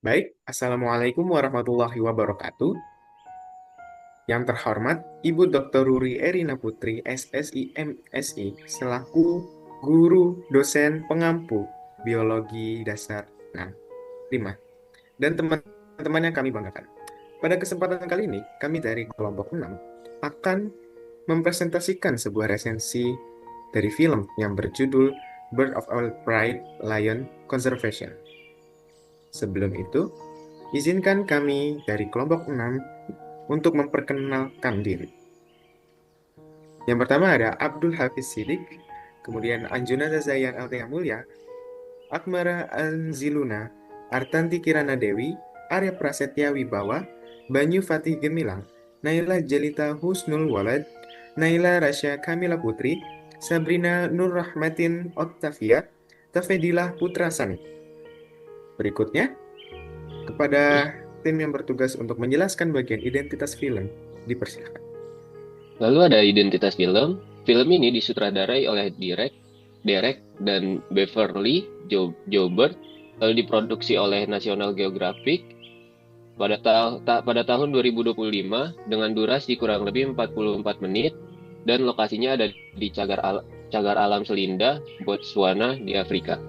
Baik, Assalamualaikum warahmatullahi wabarakatuh. Yang terhormat Ibu Dr. Ruri Erina Putri, SSI MSI, selaku guru dosen pengampu biologi dasar 5 dan teman-teman yang kami banggakan. Pada kesempatan kali ini, kami dari kelompok 6 akan mempresentasikan sebuah resensi dari film yang berjudul Bird of Our Pride, Lion Conservation. Sebelum itu, izinkan kami dari kelompok 6 untuk memperkenalkan diri. Yang pertama ada Abdul Hafiz Sidik, kemudian Anjuna Zayan Altea Mulya, Akmara Anziluna, Artanti Kirana Dewi, Arya Prasetya Wibawa, Banyu Fatih Gemilang, Naila Jelita Husnul Walad, Naila Rasya Kamila Putri, Sabrina Nur Rahmatin Oktavia, Tafedilah Putra Sani. Berikutnya, kepada tim yang bertugas untuk menjelaskan bagian identitas film, dipersilakan. Lalu ada identitas film. Film ini disutradarai oleh Derek dan Beverly Joubert, lalu diproduksi oleh National Geographic pada tahun 2025 dengan durasi kurang lebih 44 menit dan lokasinya ada di Cagar Alam Selinda, Botswana di Afrika.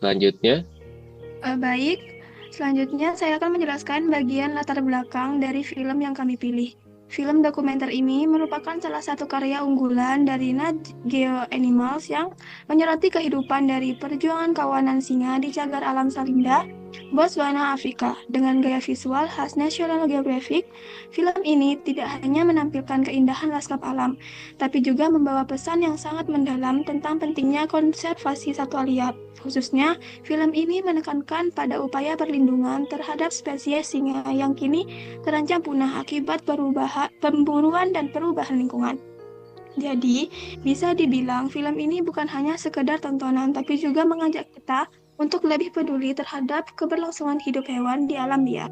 Selanjutnya, Baik, selanjutnya saya akan menjelaskan bagian latar belakang dari film yang kami pilih. Film dokumenter ini merupakan salah satu karya unggulan dari Nat Geo Animals yang menyoroti kehidupan dari perjuangan kawanan singa di cagar alam Salinda, Botswana, Afrika. Dengan gaya visual khas National Geographic, film ini tidak hanya menampilkan keindahan lanskap alam, tapi juga membawa pesan yang sangat mendalam tentang pentingnya konservasi satwa liar. Khususnya, film ini menekankan pada upaya perlindungan terhadap spesies singa yang kini terancam punah akibat pemburuan dan perubahan lingkungan. Jadi, bisa dibilang film ini bukan hanya sekedar tontonan, tapi juga mengajak kita untuk lebih peduli terhadap keberlangsungan hidup hewan di alam liar.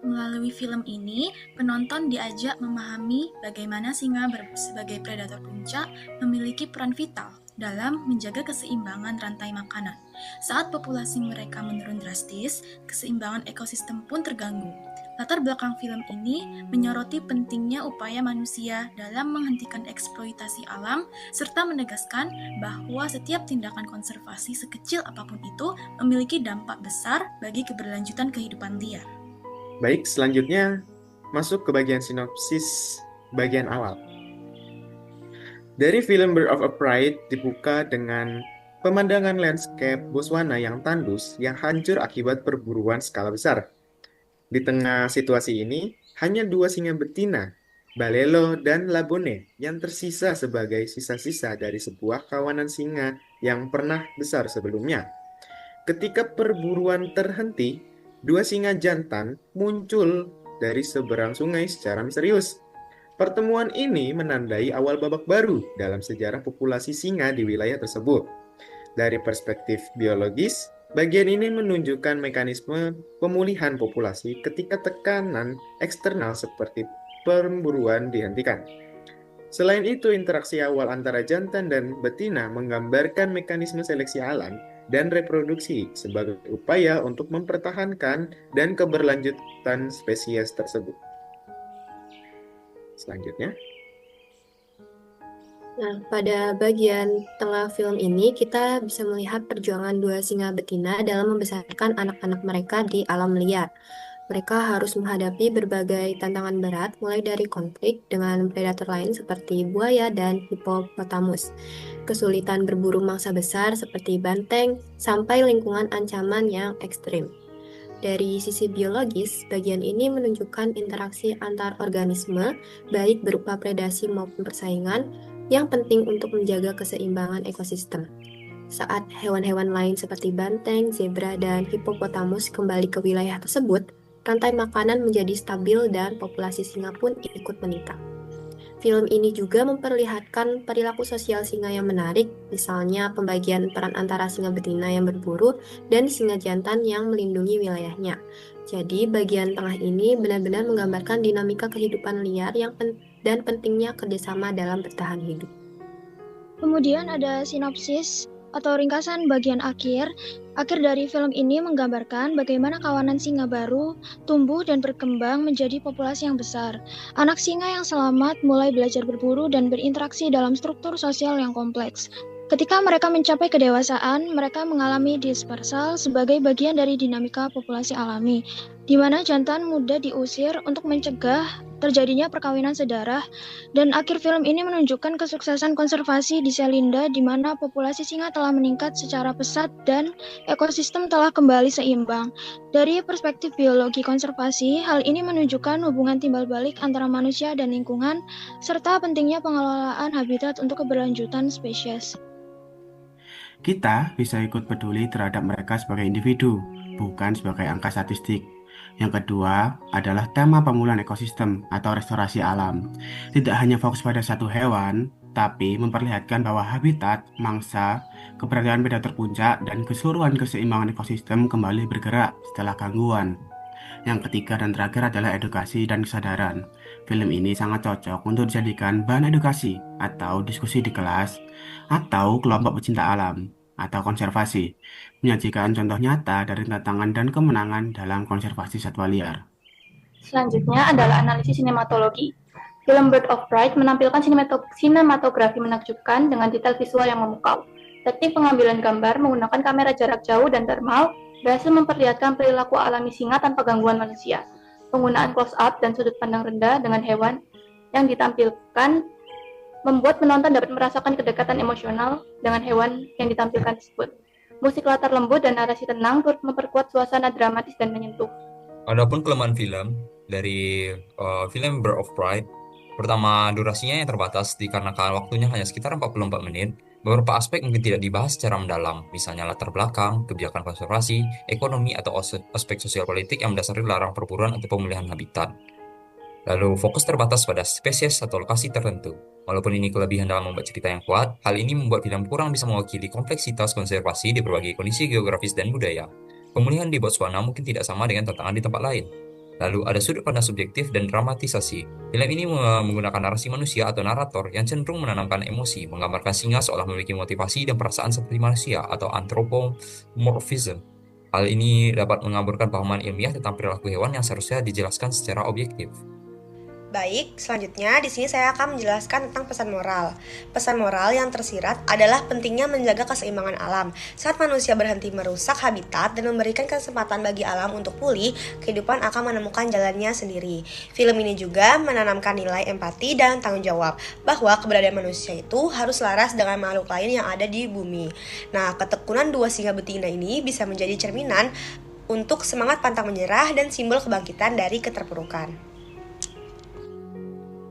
Melalui film ini, penonton diajak memahami bagaimana singa sebagai predator puncak memiliki peran vital dalam menjaga keseimbangan rantai makanan. Saat populasi mereka menurun drastis, keseimbangan ekosistem pun terganggu. Latar belakang film ini menyoroti pentingnya upaya manusia dalam menghentikan eksploitasi alam, serta menegaskan bahwa setiap tindakan konservasi sekecil apapun itu memiliki dampak besar bagi keberlanjutan kehidupan liar. Baik, selanjutnya masuk ke bagian sinopsis bagian awal. Dari film Bird of a Pride dibuka dengan pemandangan landscape Botswana yang tandus yang hancur akibat perburuan skala besar. Di tengah situasi ini, hanya dua singa betina, Balelo dan Labone, yang tersisa sebagai sisa-sisa dari sebuah kawanan singa yang pernah besar sebelumnya. Ketika perburuan terhenti, dua singa jantan muncul dari seberang sungai secara misterius. Pertemuan ini menandai awal babak baru dalam sejarah populasi singa di wilayah tersebut. Dari perspektif biologis, bagian ini menunjukkan mekanisme pemulihan populasi ketika tekanan eksternal seperti pemburuan dihentikan. Selain itu, interaksi awal antara jantan dan betina menggambarkan mekanisme seleksi alam dan reproduksi sebagai upaya untuk mempertahankan dan keberlanjutan spesies tersebut. Selanjutnya, Nah, pada bagian tengah film ini kita bisa melihat perjuangan dua singa betina dalam membesarkan anak-anak mereka di alam liar. Mereka harus menghadapi berbagai tantangan berat, mulai dari konflik dengan predator lain seperti buaya dan hippopotamus, kesulitan berburu mangsa besar seperti banteng, sampai lingkungan ancaman yang ekstrim. Dari sisi biologis, bagian ini menunjukkan interaksi antar organisme, baik berupa predasi maupun persaingan, yang penting untuk menjaga keseimbangan ekosistem. Saat hewan-hewan lain seperti banteng, zebra, dan hippopotamus kembali ke wilayah tersebut, rantai makanan menjadi stabil dan populasi singa pun ikut meningkat. Film ini juga memperlihatkan perilaku sosial singa yang menarik, misalnya pembagian peran antara singa betina yang berburu dan singa jantan yang melindungi wilayahnya. Jadi, bagian tengah ini benar-benar menggambarkan dinamika kehidupan liar dan pentingnya kerjasama dalam bertahan hidup. Kemudian ada sinopsis atau ringkasan bagian akhir dari film ini menggambarkan bagaimana kawanan singa baru tumbuh dan berkembang menjadi populasi yang besar. Anak singa yang selamat mulai belajar berburu dan berinteraksi dalam struktur sosial yang kompleks. Ketika mereka mencapai kedewasaan, mereka mengalami dispersal sebagai bagian dari dinamika populasi alami, di mana jantan muda diusir untuk mencegah terjadinya perkawinan sedarah, dan akhir film ini menunjukkan kesuksesan konservasi di Selinda di mana populasi singa telah meningkat secara pesat dan ekosistem telah kembali seimbang. Dari perspektif biologi konservasi, hal ini menunjukkan hubungan timbal balik antara manusia dan lingkungan, serta pentingnya pengelolaan habitat untuk keberlanjutan spesies. Kita bisa ikut peduli terhadap mereka sebagai individu, bukan sebagai angka statistik. Yang kedua adalah tema pemulihan ekosistem atau restorasi alam. Tidak hanya fokus pada satu hewan, tapi memperlihatkan bahwa habitat, mangsa, keberadaan predator puncak, dan keseluruhan keseimbangan ekosistem kembali bergerak setelah gangguan. Yang ketiga dan terakhir adalah edukasi dan kesadaran. Film ini sangat cocok untuk dijadikan bahan edukasi atau diskusi di kelas atau kelompok pecinta alam atau konservasi, menyajikan contoh nyata dari tantangan dan kemenangan dalam konservasi satwa liar. Selanjutnya adalah analisis sinematologi. Film Bird of Prey menampilkan sinematografi menakjubkan dengan detail visual yang memukau. Teknik pengambilan gambar menggunakan kamera jarak jauh dan thermal berhasil memperlihatkan perilaku alami singa tanpa gangguan manusia. Penggunaan close-up dan sudut pandang rendah dengan hewan yang ditampilkan membuat penonton dapat merasakan kedekatan emosional dengan hewan yang ditampilkan tersebut. Musik latar lembut dan narasi tenang turut memperkuat suasana dramatis dan menyentuh. Adapun kelemahan film dari film Bird of Prey, pertama durasinya yang terbatas dikarenakan waktunya hanya sekitar 44 menit. Beberapa aspek mungkin tidak dibahas secara mendalam, misalnya latar belakang, kebijakan konservasi, ekonomi, atau aspek sosial politik yang mendasari larang perburuan atau pemulihan habitat. Lalu fokus terbatas pada spesies atau lokasi tertentu. Walaupun ini kelebihan dalam membuat cerita yang kuat, hal ini membuat film kurang bisa mewakili kompleksitas konservasi di berbagai kondisi geografis dan budaya. Pemulihan di Botswana mungkin tidak sama dengan tantangan di tempat lain. Lalu ada sudut pandang subjektif dan dramatisasi. Film ini menggunakan narasi manusia atau narator yang cenderung menanamkan emosi, menggambarkan singa seolah memiliki motivasi dan perasaan seperti manusia atau anthropomorphism. Hal ini dapat mengaburkan pahaman ilmiah tentang perilaku hewan yang seharusnya dijelaskan secara objektif. Baik, selanjutnya di sini saya akan menjelaskan tentang pesan moral. Pesan moral yang tersirat adalah pentingnya menjaga keseimbangan alam. Saat manusia berhenti merusak habitat dan memberikan kesempatan bagi alam untuk pulih, kehidupan akan menemukan jalannya sendiri. Film ini juga menanamkan nilai empati dan tanggung jawab, bahwa keberadaan manusia itu harus selaras dengan makhluk lain yang ada di bumi. Nah, ketekunan dua singa betina ini bisa menjadi cerminan untuk semangat pantang menyerah dan simbol kebangkitan dari keterpurukan.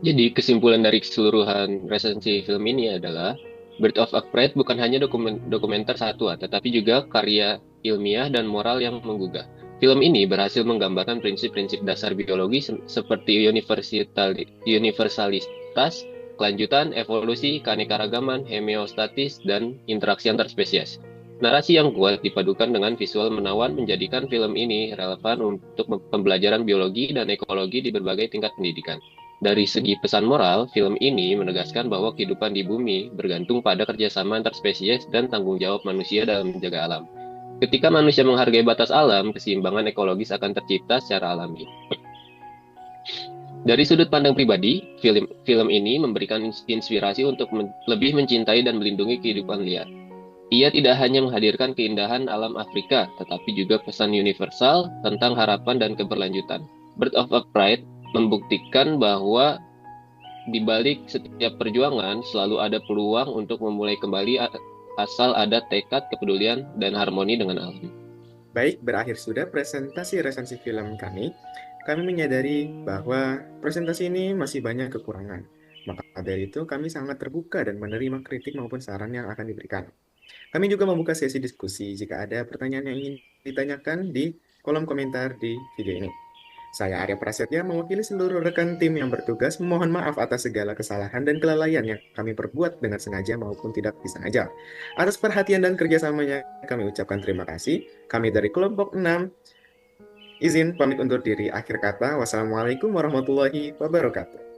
Jadi kesimpulan dari keseluruhan resensi film ini adalah Bird of Prey bukan hanya dokumenter satwa, tetapi juga karya ilmiah dan moral yang menggugah. Film ini berhasil menggambarkan prinsip-prinsip dasar biologi seperti universalitas, kelanjutan, evolusi, keanekaragaman, homeostatis, dan interaksi antar spesies. Narasi yang kuat dipadukan dengan visual menawan menjadikan film ini relevan untuk pembelajaran biologi dan ekologi di berbagai tingkat pendidikan. Dari segi pesan moral, film ini menegaskan bahwa kehidupan di bumi bergantung pada kerjasama antar spesies dan tanggung jawab manusia dalam menjaga alam. Ketika manusia menghargai batas alam, keseimbangan ekologis akan tercipta secara alami. Dari sudut pandang pribadi, film ini memberikan inspirasi untuk lebih mencintai dan melindungi kehidupan liar. Ia tidak hanya menghadirkan keindahan alam Afrika, tetapi juga pesan universal tentang harapan dan keberlanjutan. Bird of Prey membuktikan bahwa di balik setiap perjuangan selalu ada peluang untuk memulai kembali asal ada tekad, kepedulian, dan harmoni dengan alam. Baik, berakhir sudah presentasi resensi film kami. Kami menyadari bahwa presentasi ini masih banyak kekurangan. Maka dari itu kami sangat terbuka dan menerima kritik maupun saran yang akan diberikan. Kami juga membuka sesi diskusi jika ada pertanyaan yang ingin ditanyakan di kolom komentar di video ini. Saya Arya Prasetya mewakili seluruh rekan tim yang bertugas memohon maaf atas segala kesalahan dan kelalaian yang kami perbuat dengan sengaja maupun tidak disengaja. Atas perhatian dan kerjasamanya kami ucapkan terima kasih. Kami dari kelompok 6 izin pamit undur diri. Akhir kata, wassalamualaikum warahmatullahi wabarakatuh.